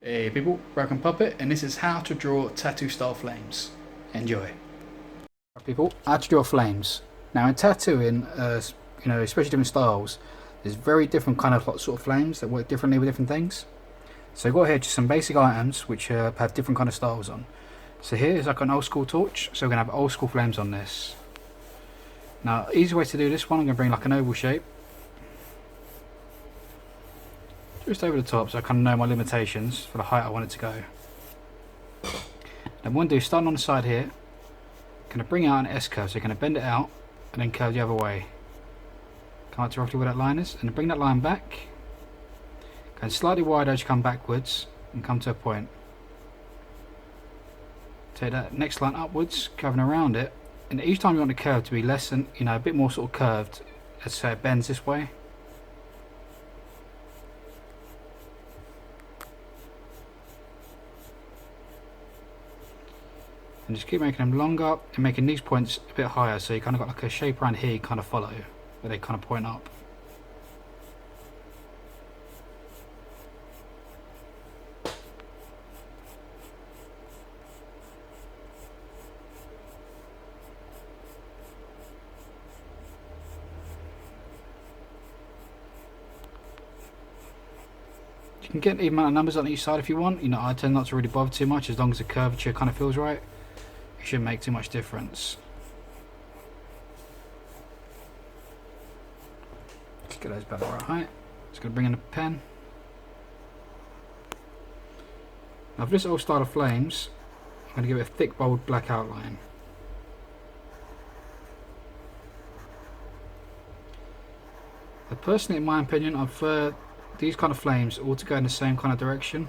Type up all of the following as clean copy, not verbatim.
Hey people, Broken Puppet, and this is how to draw tattoo style flames. Enjoy. Right, people, how to draw flames. Now in tattooing, especially different styles, there's very different kind of sort of flames that work differently with different things. So I've got here just some basic items which have different kind of styles on. So here is like an old school torch, so we're going to have old school flames on this. Now easy way to do this one, I'm going to bring like an oval shape just over the top so I kind of know my limitations for the height I want it to go. Then what I'm going to do, starting on the side here, going to bring out an S curve, so you're going to bend it out and then curve the other way. Come up to roughly where that line is, and then bring that line back. Go slightly wider as you come backwards and come to a point. Take that next line upwards, curving around it, and each time you want the curve to be less than, a bit more sort of curved, as say it bends this way. And just keep making them longer and making these points a bit higher, so you kind of got like a shape around here you kind of follow, where they kind of point up. You can get an even amount of numbers on each side if you want. I tend not to really bother too much, as long as the curvature kind of feels right. It shouldn't make too much difference. Let's get those about the right height. Just going to bring in a pen. Now for this old style of flames, I'm going to give it a thick, bold black outline. But personally, in my opinion, I prefer these kind of flames all to go in the same kind of direction.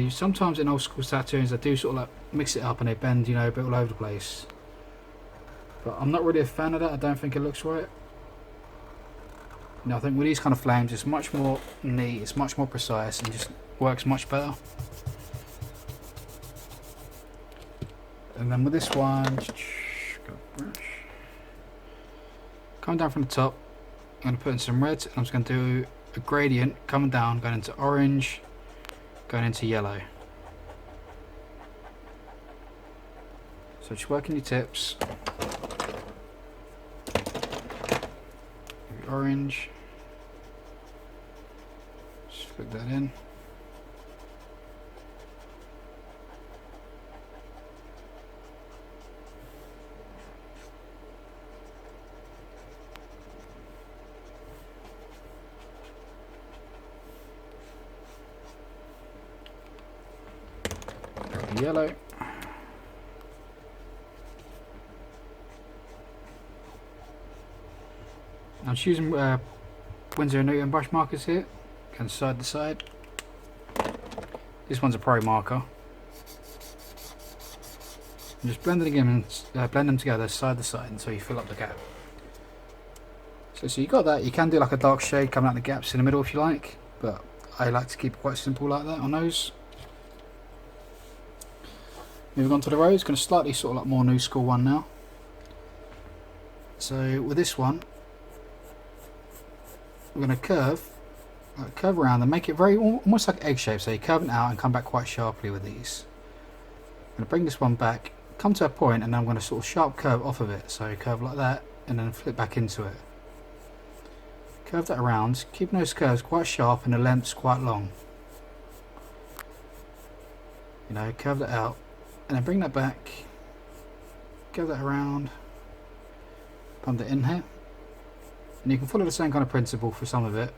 Sometimes in old school tattoos they do sort of like mix it up and they bend, a bit all over the place. But I'm not really a fan of that. I don't think it looks right. I think with these kind of flames it's much more neat, it's much more precise and just works much better. And then with this one, coming down from the top, I'm going to put in some red, and I'm just going to do a gradient coming down, going into orange, going into yellow. So just working your tips. Orange. Just put that in. Yellow. I'm just using Winsor & Newton brush markers here, going side to side. This one's a pro marker. I'm just blending again and blend them together side to side until you fill up the gap. So you got that. You can do like a dark shade coming out the gaps in the middle if you like, but I like to keep it quite simple like that on those. Moving on to the rose, going to slightly sort of like more new school one now. So with this one, we're going to curve around and make it very almost like egg shape. So you curve it out and come back quite sharply with these. I'm going to bring this one back, come to a point, and then I'm going to sort of sharp curve off of it. So curve like that, and then flip back into it. Curve that around, keeping those curves quite sharp and the lengths quite long. Curve that out. And then bring that back, go that around, pump it in here, and you can follow the same kind of principle for some of it.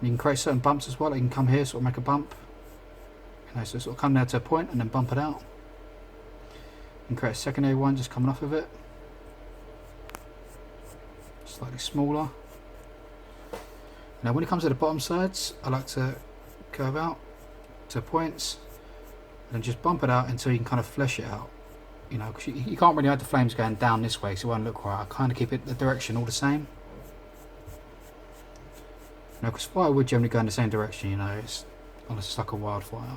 And you can create certain bumps as well. You can come here, sort of make a bump, so sort of come there to a point and then bump it out. You can create a secondary one just coming off of it, slightly smaller. Now when it comes to the bottom sides, I like to curve out to points and just bump it out until you can kind of flesh it out. Because you can't really have the flames going down this way, so it won't look right. I kind of keep it the direction all the same. Because fire would generally go in the same direction, it's unless it's like a wildfire.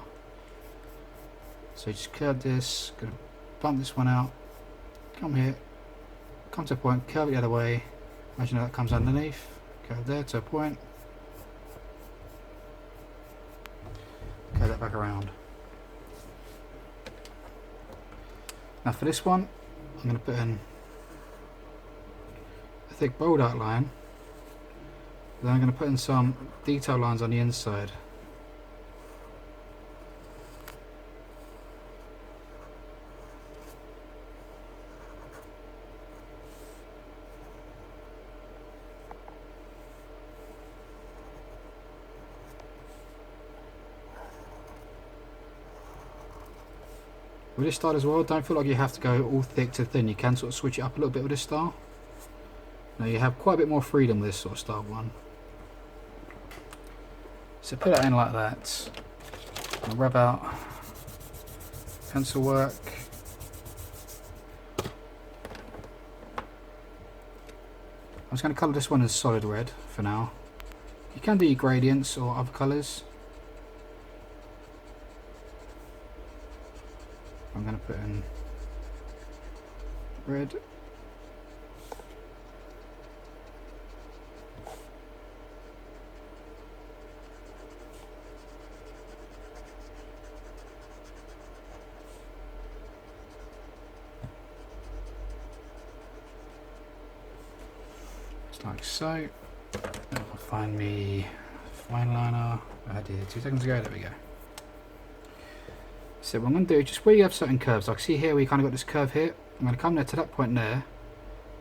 So you just curve this, gonna bump this one out, come here, come to a point, curve it the other way, Imagine that comes underneath, curve there to a point, curve that back around. Now for this one, I'm going to put in a thick bold outline, then I'm going to put in some detail lines on the inside. With this style as well, don't feel like you have to go all thick to thin. You can sort of switch it up a little bit with this style. Now you have quite a bit more freedom with this sort of style one. So put that in like that. And rub out pencil work. I'm just going to colour this one as solid red for now. You can do your gradients or other colours. I'm going to put in red. Just like so. I'll find me fine liner. I did 2 seconds ago. There we go. So what I'm going to do, just where you have certain curves, like see here we kind of got this curve here, I'm going to come there to that point there,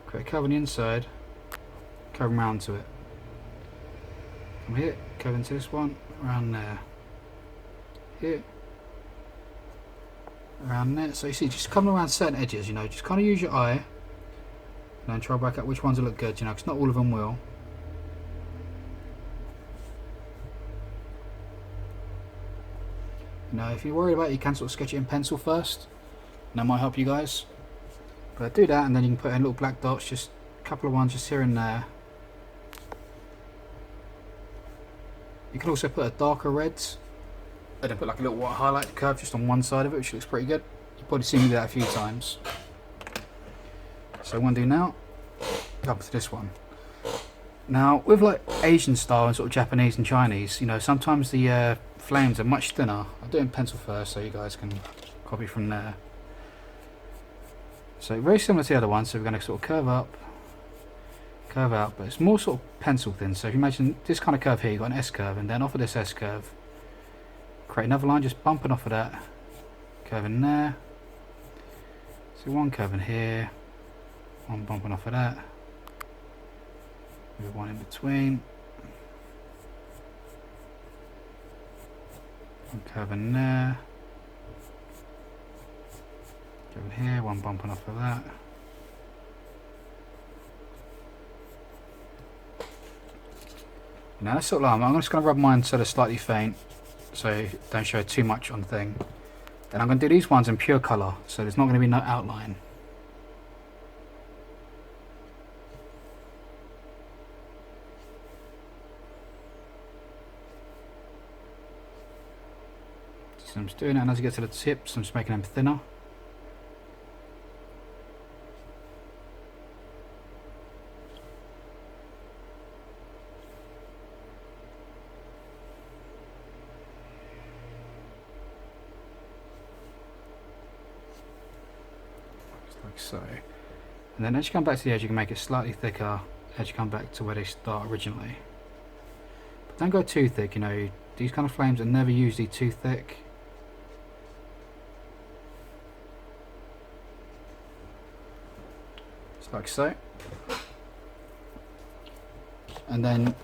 create a curve on the inside, curve around to it. From here, curve into this one, around there. Here, around there. So you see, just coming around certain edges, you know, just kind of use your eye, and then try to work out which ones will look good, you know, because not all of them will. Now if you're worried about it, you can sort of sketch it in pencil first, and that might help you guys. But do that, and then you can put in little black dots, just a couple of ones just here and there. You can also put a darker reds, and then put like a little white highlight curve just on one side of it, which looks pretty good. You've probably seen me do that a few times. So what I'm going to do now, go up to this one. Now with like Asian style and sort of Japanese and Chinese, you know, sometimes the flames are much thinner. I'll do it in pencil first so you guys can copy from there. So very similar to the other one, so we're going to sort of curve up, curve out, but it's more sort of pencil thin. So if you imagine this kind of curve here, you've got an S curve, and then off of this S curve, create another line just bumping off of that, curve in there. So one curve in here, one bumping off of that, with one in between. One curve in there, curve in here, one bumping off of that. Now that's sort of like, I'm just going to rub mine so they're slightly faint, so don't show too much on the thing. Then I'm going to do these ones in pure colour, so there's not going to be no outline. So I'm just doing it, and as I get to the tips, I'm just making them thinner. Just like so. And then as you come back to the edge, you can make it slightly thicker as you come back to where they start originally. But don't go too thick, you know, these kind of flames are never usually too thick. Like so. And then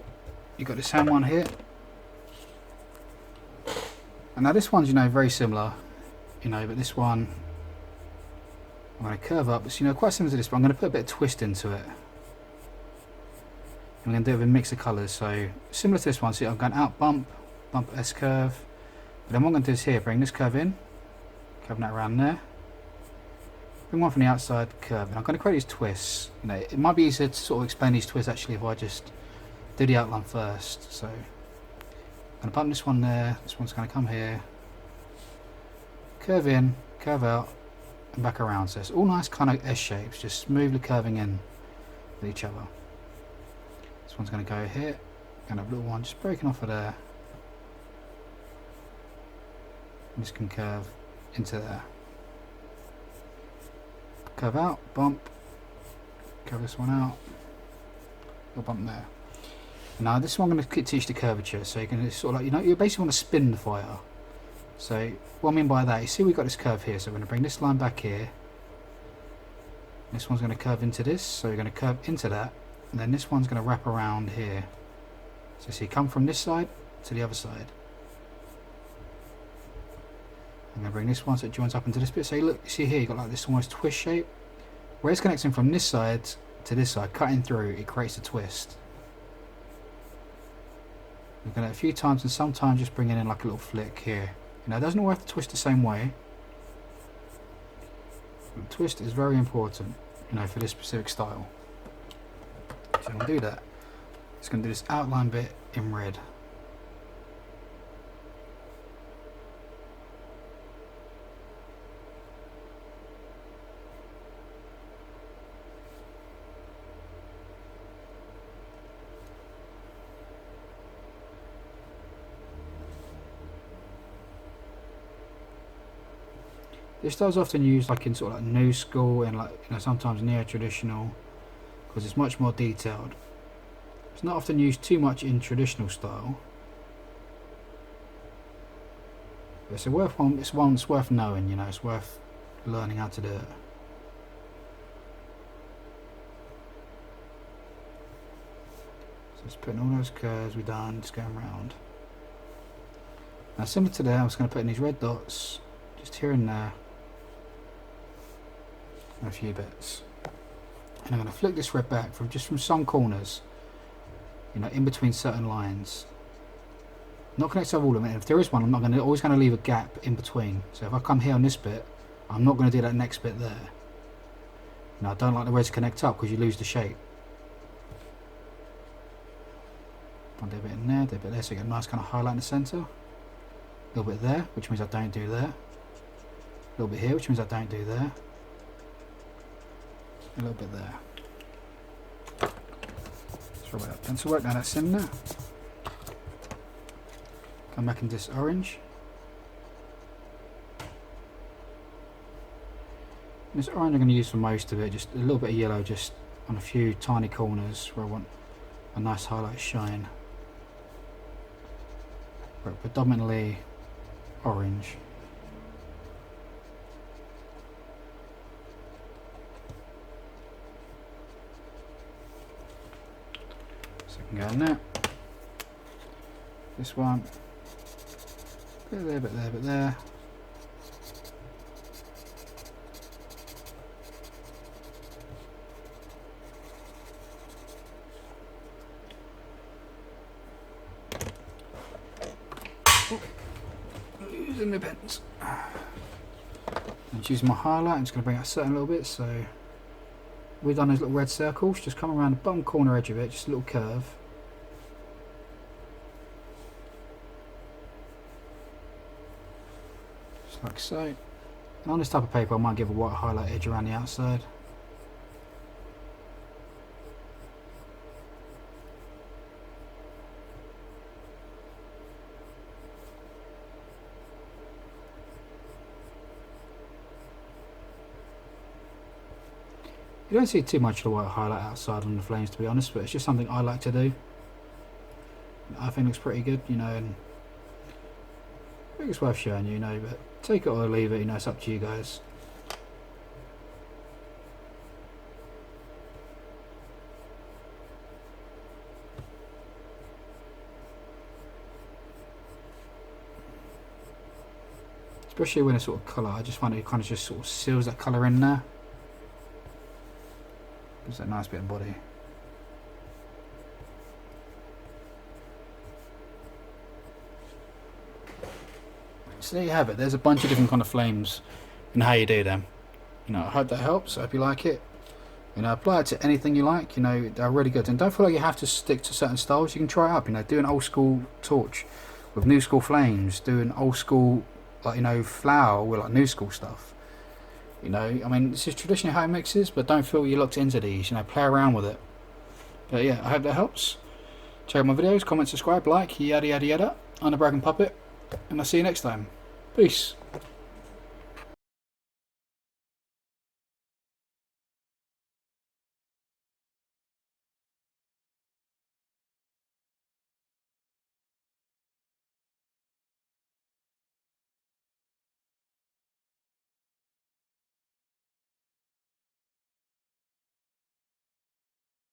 you've got the same one here. And now this one's, you know, very similar, you know, but this one I'm going to curve up. It's, you know, quite similar to this, but I'm going to put a bit of twist into it. I'm going to do it with a mix of colours, so similar to this one. See, I'm going out bump, bump S curve. But then what I'm going to do is here, bring this curve in, curving that around there. Bring one from the outside, curve, and I'm going to create these twists. You know, it might be easier to sort of explain these twists actually if I just do the outline first. So I'm going to bump this one there, this one's going to come here, curve in, curve out, and back around. So it's all nice kind of S shapes, just smoothly curving in with each other. This one's going to go here. And a little one just breaking off of there. And this can curve into there. Curve out, bump. Curve this one out. Little bump there. Now this one I'm going to teach the curvature. So you can sort of like, you basically want to spin the fire. So what I mean by that, you see we've got this curve here. So we're going to bring this line back here. This one's going to curve into this. So we're going to curve into that. And then this one's going to wrap around here. So see, come from this side to the other side. I'm going to bring this one so it joins up into this bit. So look, you see here, you've got like this almost twist shape. Where it's connecting from this side to this side, cutting through, it creates a twist. We're going to a few times, and sometimes just bringing in like a little flick here. You know, it doesn't always have to twist the same way. The twist is very important, you know, for this specific style. So I'm going to do that. It's going to do this outline bit in red. This style's often used like in sort of like new school and like, you know, sometimes neo-traditional, because it's much more detailed. It's not often used too much in traditional style. But it's one that's worth knowing, you know, it's worth learning how to do it. So just putting all those curves we've done, just going round. Now similar to there, I'm just going to put in these red dots, just here and there. And a few bits. And I'm going to flick this red back from some corners, you know, in between certain lines. Not connect to all of them. If there is one, I'm always going to leave a gap in between. So if I come here on this bit, I'm not going to do that next bit there. Now I don't like the reds connect up because you lose the shape. I'll do a bit in there, do a bit there, so you get a nice kind of highlight in the centre. A little bit there, which means I don't do there. A little bit here, which means I don't do there. A little bit there. Throw that pencil work, now that's in there. Come back into this orange. And this orange I'm going to use for most of it, just a little bit of yellow just on a few tiny corners where I want a nice highlight shine. But predominantly orange. Go in there. This one. Bit there, bit there, bit there. Oh, losing my pens. And choose my highlight. I'm just going to bring it out a little bit. So we've done those little red circles. Just come around the bottom corner edge of it. Just a little curve. Like so. And on this type of paper I might give a white highlight edge around the outside. You don't see too much of the white highlight outside on the flames, to be honest, but it's just something I like to do. I think it looks pretty good, you know, and I think it's worth showing you, you know, but take it or leave it, you know, it's up to you guys. Especially when it's sort of colour, I just find it kind of just sort of seals that colour in there. Gives that nice bit of body. So there you have it. There's a bunch of different kind of flames and how you do them. You know, I hope that helps. I hope you like it. You know, apply it to anything you like. You know, they're really good. And don't feel like you have to stick to certain styles. You can try it up. You know, do an old school torch with new school flames. Do an old school, like, you know, flower with like new school stuff. You know, I mean, this is traditionally how it mixes, but don't feel you're locked into these. You know, play around with it. But yeah, I hope that helps. Check out my videos, comment, subscribe, like, yada yada yada. I'm the Broken Puppet, and I'll see you next time. Peace.